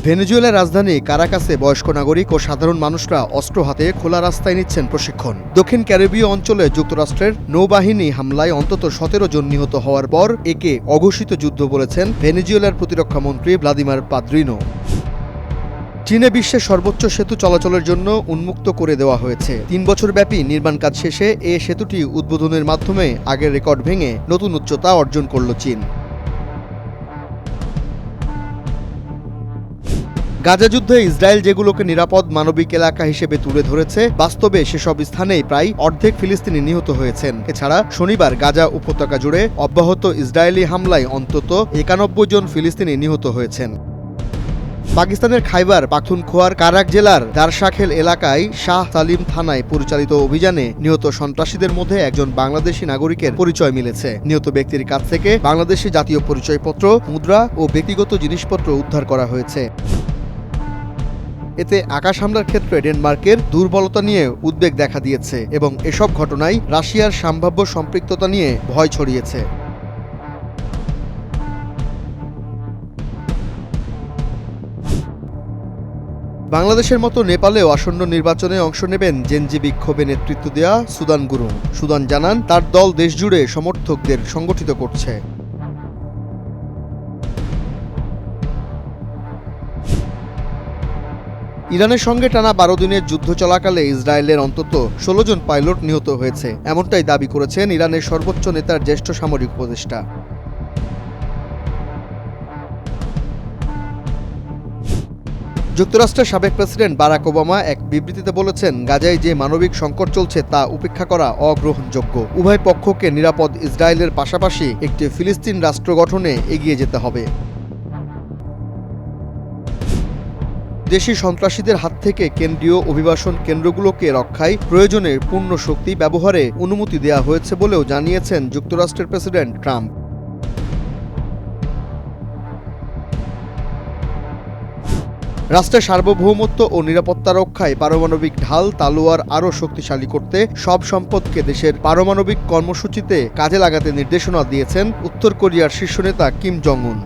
ভেনেজুয়েলার রাজধানী কারাকাসে বয়স্ক নাগরিক ও সাধারণ মানুষরা অস্ত্র হাতে খোলা রাস্তায় নিচ্ছেন প্রশিক্ষণ। দক্ষিণ ক্যারিবীয় অঞ্চলে যুক্তরাষ্ট্রের নৌবাহিনী হামলায় অন্তত ১৭ জন নিহত হওয়ার পর একে অঘোষিত যুদ্ধ বলেছেন ভেনেজুয়েলার প্রতিরক্ষা মন্ত্রী ভ্লাদিমির পাদ্রিনো। চীনে বিশ্বের সর্বোচ্চ সেতু চলাচলের জন্য উন্মুক্ত করে দেওয়া হয়েছে। ৩ বছরব্যাপী নির্মাণ কাজ শেষে এ সেতুটি উদ্বোধনের মাধ্যমে আগের রেকর্ড ভেঙে নতুন উচ্চতা অর্জন করল চীন। গাজা যুদ্ধে ইসরায়েল যেগুলোকে নিরাপদ মানবিক এলাকা হিসেবে তুলে ধরেছে, বাস্তবে সেসব স্থানেই প্রায় অর্ধেক ফিলিস্তিনি নিহত হয়েছেন। এছাড়া শনিবার গাজা উপত্যকা জুড়ে অব্যাহত ইসরায়েলি হামলায় অন্তত ৯১ জন ফিলিস্তিনি নিহত হয়েছেন। পাকিস্তানের খাইবার পাখতুনখোয়ার কারাক জেলার দারশাখেল এলাকায় শাহ সালিম থানায় পরিচালিত অভিযানে নিহত সন্ত্রাসীদের মধ্যে একজন বাংলাদেশি নাগরিকের পরিচয় মিলেছে। নিহত ব্যক্তির কাছ থেকে বাংলাদেশি জাতীয় পরিচয়পত্র, মুদ্রা ও ব্যক্তিগত জিনিসপত্র উদ্ধার করা হয়েছে। এতে আকাশ হামলার ক্ষেত্রে ডেনমার্কের দুর্বলতা নিয়ে উদ্বেগ দেখা দিয়েছে এবং এসব ঘটনায় রাশিয়ার সম্ভাব্য সম্পৃক্ততা নিয়ে ভয় ছড়িয়েছে। বাংলাদেশের মতো নেপালেও আসন্ন নির্বাচনে অংশ নেবেন জেনজি বিক্ষোভে নেতৃত্ব দেওয়া সুদান গুরুং। সুদান জানান, তার দল দেশজুড়ে সমর্থকদের সংগঠিত করছে। ইরানের সঙ্গে টানা ১২ দিনের যুদ্ধ চলাকালে ইসরায়েলের অন্তত ১৬ জন পাইলট নিহত হয়েছে, এমনটাই দাবি করেছেন ইরানের সর্বোচ্চ নেতার জ্যেষ্ঠ সামরিক উপদেষ্টা। যুক্তরাষ্ট্রের সাবেক প্রেসিডেন্ট বারাক ওবামা এক বিবৃতিতে বলেছেন, গাজায় যে মানবিক সংকট চলছে তা উপেক্ষা করা অগ্রহণযোগ্য। উভয় পক্ষকে নিরাপদ ইসরায়েলের পাশাপাশি একটি ফিলিস্তিন রাষ্ট্র গঠনে এগিয়ে যেতে হবে। দেশি সন্ত্রাসীদের হাত থেকে কেন্দ্রীয় অভিবাসন কেন্দ্রগুলোকে রক্ষায় প্রয়োজনে পূর্ণ শক্তি ব্যবহারে অনুমতি দেওয়া হয়েছে বলেও জানিয়েছেন যুক্তরাষ্ট্রের প্রেসিডেন্ট ট্রাম্প। রাষ্ট্রের সার্বভৌমত্ব ও নিরাপত্তা রক্ষায় পারমাণবিক ঢাল তালোয়ার আরও শক্তিশালী করতে সব সম্পদকে দেশের পারমাণবিক কর্মসূচিতে কাজে লাগাতে নির্দেশনা দিয়েছেন উত্তর কোরিয়ার শীর্ষ নেতা কিম জং উন।